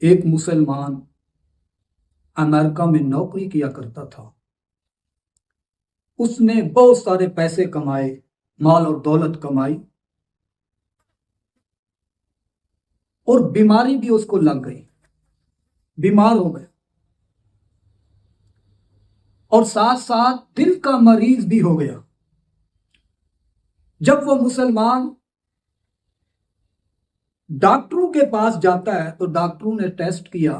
ایک مسلمان امریکہ میں نوکری کیا کرتا تھا۔ اس نے بہت سارے پیسے کمائے، مال اور دولت کمائی، اور بیماری بھی اس کو لگ گئی، بیمار ہو گیا، اور ساتھ ساتھ دل کا مریض بھی ہو گیا۔ جب وہ مسلمان ڈاکٹروں کے پاس جاتا ہے تو ڈاکٹروں نے ٹیسٹ کیا،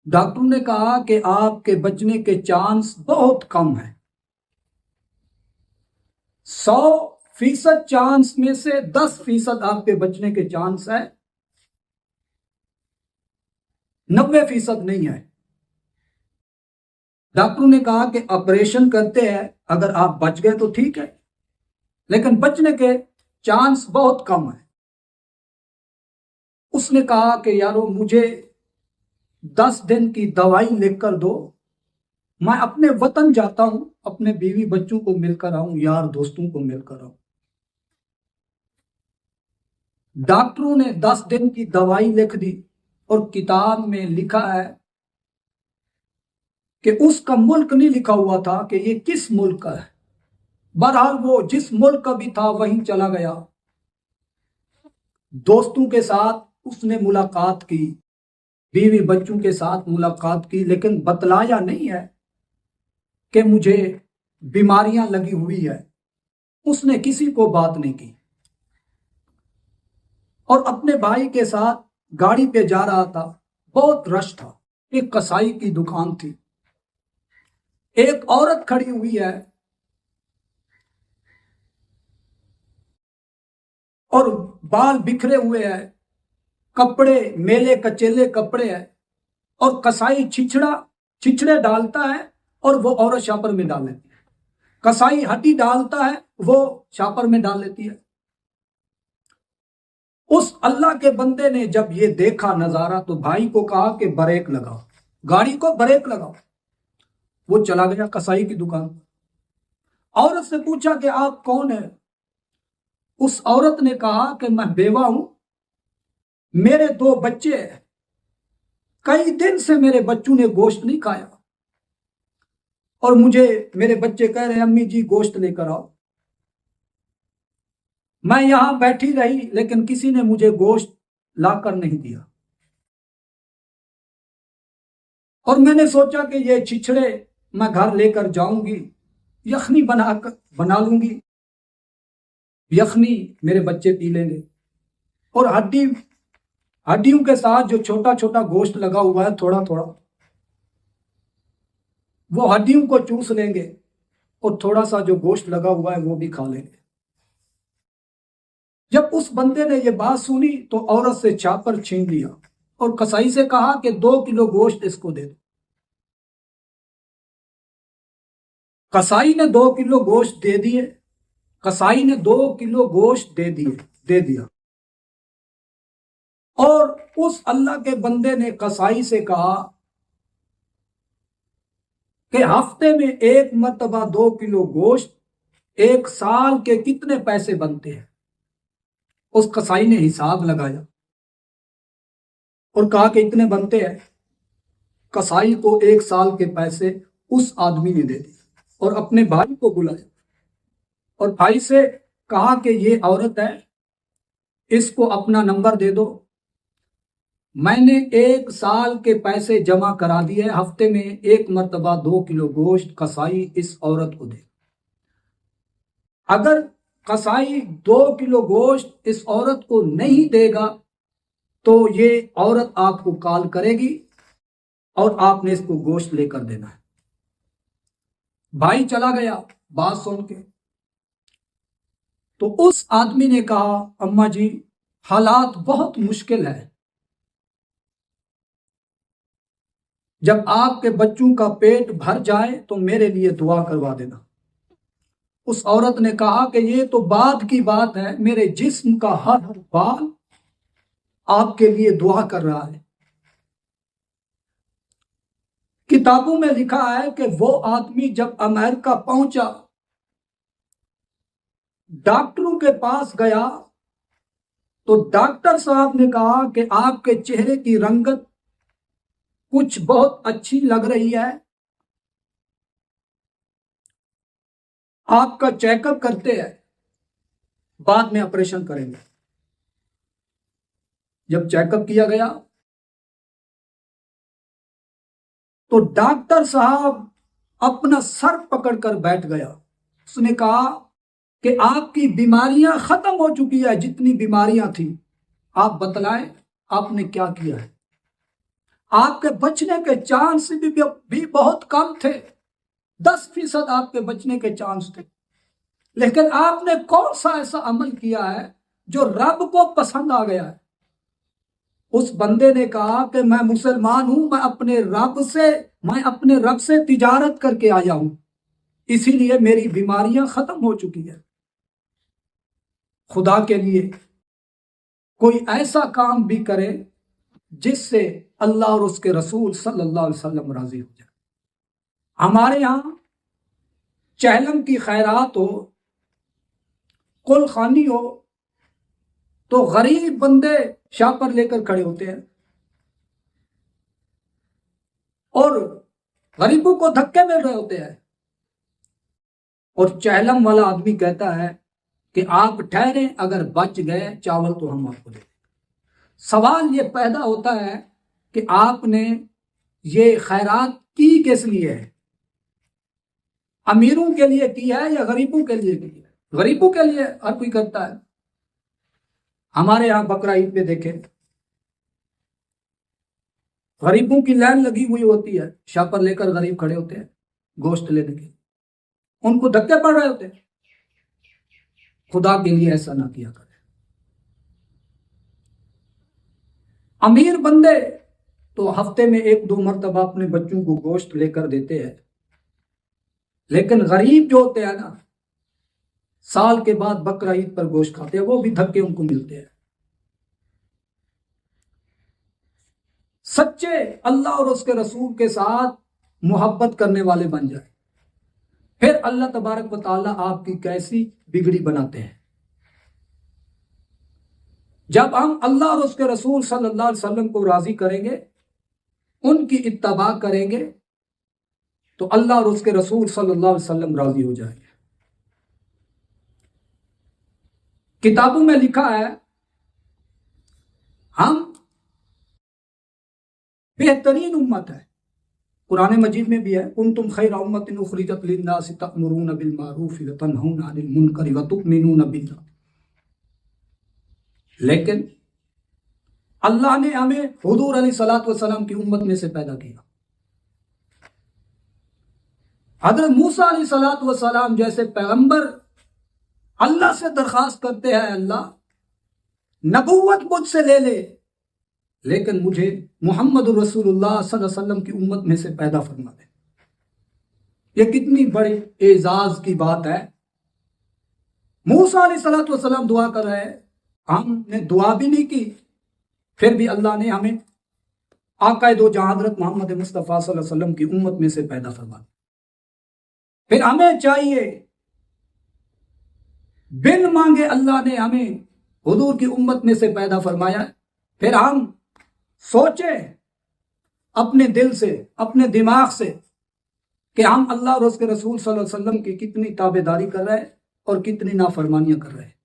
ڈاکٹروں نے کہا کہ آپ کے بچنے کے چانس بہت کم ہیں۔ 100% چانس میں سے 10% آپ کے بچنے کے چانس ہے، 90% نہیں ہے۔ ڈاکٹروں نے کہا کہ آپریشن کرتے ہیں، اگر آپ بچ گئے تو ٹھیک ہے، لیکن بچنے کے چانس بہت کم ہے۔ اس نے کہا کہ یارو مجھے 10 دن کی دوائی لکھ کر دو، میں اپنے وطن جاتا ہوں، اپنے بیوی بچوں کو مل کر آؤں، یار دوستوں کو مل کر آؤں۔ ڈاکٹروں نے 10 دن کی دوائی لکھ دی، اور کتاب میں لکھا ہے کہ اس کا ملک نہیں لکھا ہوا تھا کہ یہ کس ملک کا ہے۔ بہرحال وہ جس ملک کا بھی تھا وہیں چلا گیا، دوستوں کے ساتھ اس نے ملاقات کی، بیوی بچوں کے ساتھ ملاقات کی، لیکن بتلایا نہیں ہے کہ مجھے بیماریاں لگی ہوئی ہے۔ اس نے کسی کو بات نہیں کی، اور اپنے بھائی کے ساتھ گاڑی پہ جا رہا تھا، بہت رش تھا، ایک کسائی کی دکان تھی، ایک عورت کھڑی ہوئی ہے اور بال بکھرے ہوئے ہیں، کپڑے میلے کچیلے کپڑے ہیں، اور کسائی چھچڑے ڈالتا ہے اور وہ عورت شاپر میں ڈال لیتی ہے، کسائی ہڈی ڈالتا ہے وہ شاپر میں ڈال لیتی ہے۔ اس اللہ کے بندے نے جب یہ دیکھا نظارہ تو بھائی کو کہا کہ بریک لگاؤ، گاڑی کو بریک لگاؤ۔ وہ چلا گیا کسائی کی دکان۔ عورت سے پوچھا کہ آپ کون ہیں؟ اس عورت نے کہا کہ میں بیوہ ہوں، میرے 2 بچے ہیں، کئی دن سے میرے بچوں نے گوشت نہیں کھایا، اور مجھے میرے بچے کہہ رہے ہیں امی جی گوشت لے کر آؤ۔ میں یہاں بیٹھی رہی لیکن کسی نے مجھے گوشت لا کر نہیں دیا، اور میں نے سوچا کہ یہ چھچڑے میں گھر لے کر جاؤں گی، یخنی بنا لوں گی، یخنی میرے بچے پی لیں گے، اور ہڈیوں کے ساتھ جو چھوٹا چھوٹا گوشت لگا ہوا ہے تھوڑا تھوڑا، وہ ہڈیوں کو چوس لیں گے، اور تھوڑا سا جو گوشت لگا ہوا ہے وہ بھی کھا لیں گے۔ جب اس بندے نے یہ بات سنی تو عورت سے چھاپر چھین لیا، اور کسائی سے کہا کہ 2 کلو گوشت اس کو دے دو۔ کسائی نے 2 کلو گوشت دے دیے، کسائی نے 2 کلو گوشت دے دیا، اور اس اللہ کے بندے نے کسائی سے کہا کہ ہفتے میں 1 مرتبہ 2 کلو گوشت، 1 سال کے کتنے پیسے بنتے ہیں؟ اس کسائی نے حساب لگایا اور کہا کہ اتنے بنتے ہیں۔ کسائی کو 1 سال کے پیسے اس آدمی نے دے دی، اور اپنے بھائی کو بلایا، اور بھائی سے کہا کہ یہ عورت ہے، اس کو اپنا نمبر دے دو، میں نے 1 سال کے پیسے جمع کرا دیے، ہفتے میں 1 مرتبہ 2 کلو گوشت کسائی اس عورت کو دے۔ اگر کسائی 2 کلو گوشت اس عورت کو نہیں دے گا تو یہ عورت آپ کو کال کرے گی، اور آپ نے اس کو گوشت لے کر دینا ہے۔ بھائی چلا گیا بات سن کے، تو اس آدمی نے کہا اماں جی حالات بہت مشکل ہے، جب آپ کے بچوں کا پیٹ بھر جائے تو میرے لیے دعا کروا دینا۔ اس عورت نے کہا کہ یہ تو بعد کی بات ہے، میرے جسم کا ہر بال آپ کے لیے دعا کر رہا ہے۔ کتابوں میں لکھا ہے کہ وہ آدمی جب امریکہ پہنچا، ڈاکٹروں کے پاس گیا تو ڈاکٹر صاحب نے کہا کہ آپ کے چہرے کی رنگت کچھ بہت اچھی لگ رہی ہے، آپ کا چیک اپ کرتے ہیں، بعد میں آپریشن کریں گے۔ جب چیک اپ کیا گیا تو ڈاکٹر صاحب اپنا سر پکڑ کر بیٹھ گیا۔ اس نے کہا کہ آپ کی بیماریاں ختم ہو چکی ہے، جتنی بیماریاں تھیں، آپ بتلائیں آپ نے کیا کیا ہے۔ آپ کے بچنے کے چانس بھی بہت کم تھے، 10% آپ کے بچنے کے چانس تھے، لیکن آپ نے کون سا ایسا عمل کیا ہے جو رب کو پسند آ گیا ہے؟ اس بندے نے کہا کہ میں مسلمان ہوں، میں اپنے رب سے تجارت کر کے آیا ہوں، اسی لیے میری بیماریاں ختم ہو چکی ہیں۔ خدا کے لیے کوئی ایسا کام بھی کرے جس سے اللہ اور اس کے رسول صلی اللہ علیہ وسلم راضی ہو جائے۔ ہمارے یہاں چہلم کی خیرات ہو، کل خانی ہو، تو غریب بندے شاپر لے کر کھڑے ہوتے ہیں اور غریبوں کو دھکے مل رہے ہوتے ہیں، اور چہلم والا آدمی کہتا ہے کہ آپ ٹھہریں، اگر بچ گئے چاول تو ہم آپ کو دیں۔ سوال یہ پیدا ہوتا ہے کہ آپ نے یہ خیرات کی کس لیے ہے؟ امیروں کے لیے کی ہے یا غریبوں کے لیے کی ہے؟ غریبوں کے لیے ہر کوئی کرتا ہے۔ ہمارے یہاں بقرہ عید پہ دیکھیں، غریبوں کی لائن لگی ہوئی ہوتی ہے، شاپر لے کر غریب کھڑے ہوتے ہیں گوشت لینے کے، ان کو دھکے پڑ رہے ہوتے ہیں۔ خدا کے لیے ایسا نہ کیا کرے۔ امیر بندے تو ہفتے میں 1-2 مرتبہ اپنے بچوں کو گوشت لے کر دیتے ہیں، لیکن غریب جو ہوتے ہیں نا، سال کے بعد بقرہ عید پر گوشت کھاتے ہیں، وہ بھی دھکے ان کو ملتے ہیں۔ سچے اللہ اور اس کے رسول کے ساتھ محبت کرنے والے بن جائیں، پھر اللہ تبارک و تعالیٰ آپ کی کیسی بگڑی بناتے ہیں۔ جب ہم اللہ اور اس کے رسول صلی اللہ علیہ وسلم کو راضی کریں گے، ان کی اتباع کریں گے، تو اللہ اور اس کے رسول صلی اللہ علیہ وسلم راضی ہو جائیں گے۔ کتابوں میں لکھا ہے ہم بہترین امت ہے، قرآن مجید میں بھی ہے، کنتم خیر امت اخرجت للناس تأمرون بالمعروف وتنہون عن المنکر وتؤمنون باللہ۔ لیکن اللہ نے ہمیں حضور علیہ الصلوۃ والسلام کی امت میں سے پیدا کیا۔ حضرت موسیٰ علیہ الصلوۃ والسلام جیسے پیغمبر اللہ سے درخواست کرتے ہیں، اللہ نبوت مجھ سے لے لے، لیکن مجھے محمد رسول اللہ صلی اللہ علیہ وسلم کی امت میں سے پیدا فرما دے۔ یہ کتنی بڑی اعزاز کی بات ہے۔ موسیٰ علیہ الصلوۃ والسلام دعا کر رہے ہیں، ہم نے دعا بھی نہیں کی، پھر بھی اللہ نے ہمیں آقا دو جہاں حضرت محمد مصطفیٰ صلی اللہ علیہ وسلم کی امت میں سے پیدا فرما دیا۔ پھر ہمیں چاہیے، بن مانگے اللہ نے ہمیں حضور کی امت میں سے پیدا فرمایا، پھر ہم سوچیں اپنے دل سے، اپنے دماغ سے، کہ ہم اللہ اور اس کے رسول صلی اللہ علیہ وسلم کی کتنی تابع داری کر رہے ہیں اور کتنی نافرمانیاں کر رہے ہیں۔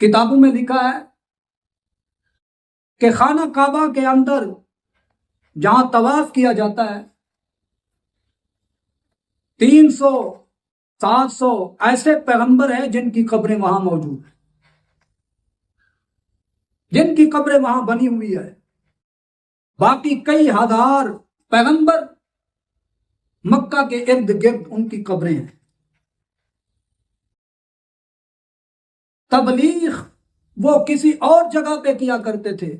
کتابوں میں لکھا ہے کہ خانہ کعبہ کے اندر جہاں طواف کیا جاتا ہے، 300-700 ایسے پیغمبر ہیں جن کی قبریں وہاں موجود ہیں، جن کی قبریں وہاں بنی ہوئی ہے۔ باقی کئی ہزار پیغمبر مکہ کے ارد گرد ان کی قبریں ہیں۔ تبلیغ وہ کسی اور جگہ پہ کیا کرتے تھے۔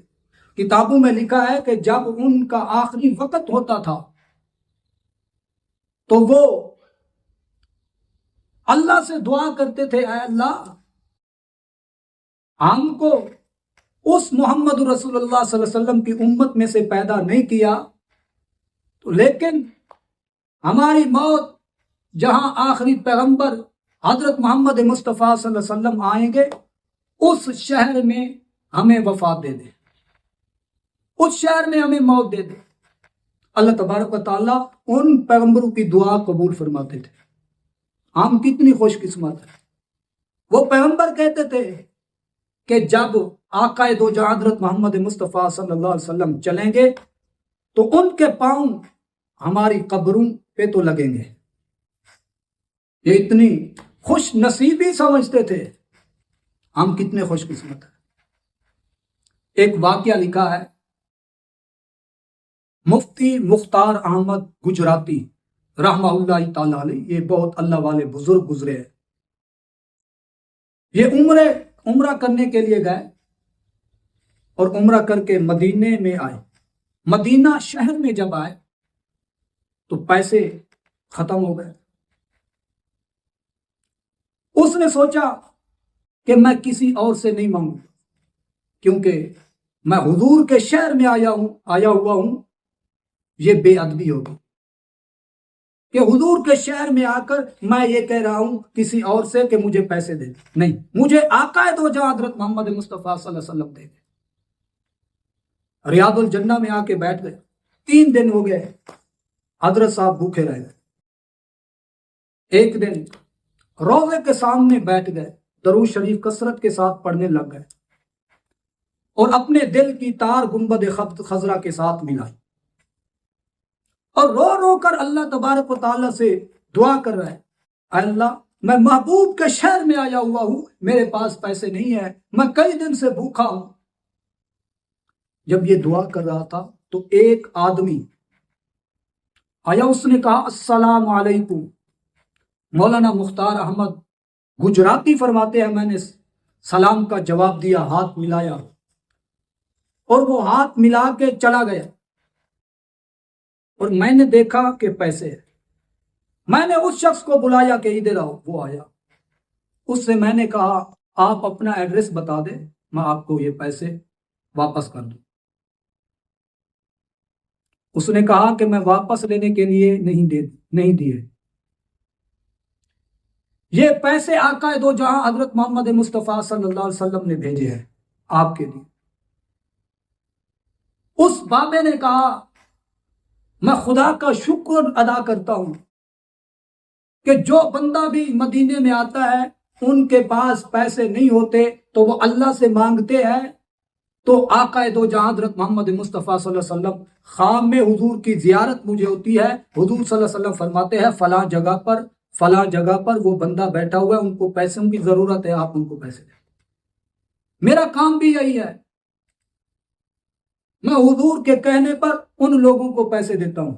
کتابوں میں لکھا ہے کہ جب ان کا آخری وقت ہوتا تھا تو وہ اللہ سے دعا کرتے تھے، اے اللہ ہم کو اس محمد رسول اللہ صلی اللہ علیہ وسلم کی امت میں سے پیدا نہیں کیا، تو لیکن ہماری موت جہاں آخری پیغمبر حضرت محمد مصطفیٰ صلی اللہ علیہ وسلم آئیں گے اس شہر میں ہمیں وفات دے دے، اس شہر میں ہمیں موت دے دے۔ اللہ تبارک و تعالیٰ ان پیغمبروں کی دعا قبول فرماتے تھے۔ ہم کتنی خوش قسمت ہیں۔ وہ پیغمبر کہتے تھے کہ جب آقا دو جہاں حضرت محمد مصطفیٰ صلی اللہ علیہ وسلم چلیں گے تو ان کے پاؤں ہماری قبروں پہ تو لگیں گے۔ یہ اتنی خوش نصیبی سمجھتے تھے۔ ہم کتنے خوش قسمت ہیں۔ ایک واقعہ لکھا ہے مفتی مختار احمد گجراتی رحمہ اللہ تعالی علیہ، یہ بہت اللہ والے بزرگ گزرے ہیں۔ یہ عمرہ کرنے کے لیے گئے اور عمرہ کر کے مدینے میں آئے۔ مدینہ شہر میں جب آئے تو پیسے ختم ہو گئے۔ اس نے سوچا کہ میں کسی اور سے نہیں مانگوں، کیونکہ میں حضور کے شہر میں آیا ہوا ہوں، یہ بے ادبی ہوگی کہ حضور کے شہر میں آ کر میں یہ کہہ رہا ہوں کسی اور سے کہ مجھے پیسے دے دے۔ نہیں، مجھے آقا دو جہاں حضرت محمد مصطفیٰ صلی اللہ علیہ وسلم دے دے۔ ریاض الجنہ میں آ کے بیٹھ گئے۔ 3 دن ہو گئے، حضرت صاحب بھوکے رہ گئے۔ ایک دن روضے کے سامنے بیٹھ گئے، درود شریف کثرت کے ساتھ پڑھنے لگ گئے اور اپنے دل کی تار گنبد خضرا کے ساتھ ملائی اور رو رو کر اللہ تبارک و تعالیٰ سے دعا کر رہے ہیں، اے اللہ میں محبوب کے شہر میں آیا ہوا ہوں، میرے پاس پیسے نہیں ہیں، میں کئی دن سے بھوکا ہوں۔ جب یہ دعا کر رہا تھا تو ایک آدمی آیا، اس نے کہا السلام علیکم۔ مولانا مختار احمد گجراتی فرماتے ہیں میں نے سلام کا جواب دیا، ہاتھ ملایا اور وہ ہاتھ ملا کے چلا گیا اور میں نے دیکھا کہ پیسے ہیں۔ میں نے اس شخص کو بلایا کہ ادھر آؤ، وہ آیا۔ اس سے میں نے کہا آپ اپنا ایڈریس بتا دیں، میں آپ کو یہ پیسے واپس کر دوں۔ اس نے کہا کہ میں واپس لینے کے لیے نہیں دیے، یہ پیسے آقا دو جہاں حضرت محمد مصطفیٰ صلی اللہ علیہ وسلم نے بھیجے ہیں آپ کے لیے۔ اس بابے نے کہا میں خدا کا شکر ادا کرتا ہوں کہ جو بندہ بھی مدینے میں آتا ہے ان کے پاس پیسے نہیں ہوتے تو وہ اللہ سے مانگتے ہیں، تو آقا دو جہاں حضرت محمد مصطفیٰ صلی اللہ علیہ وسلم خام میں حضور کی زیارت مجھے ہوتی ہے، حضور صلی اللہ علیہ وسلم فرماتے ہیں فلاں جگہ پر وہ بندہ بیٹھا ہوا ہے، ان کو پیسوں کی ضرورت ہے، آپ ان کو پیسے دیں۔ میرا کام بھی یہی ہے، میں حضور کے کہنے پر ان لوگوں کو پیسے دیتا ہوں۔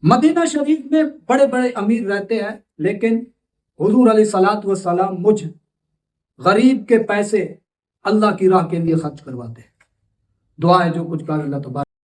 مدینہ شریف میں بڑے بڑے امیر رہتے ہیں، لیکن حضور علیہ الصلوۃ والسلام مجھ غریب کے پیسے اللہ کی راہ کے لیے خرچ کرواتے ہیں۔ دعا ہے جو کچھ کہا اللہ تبارک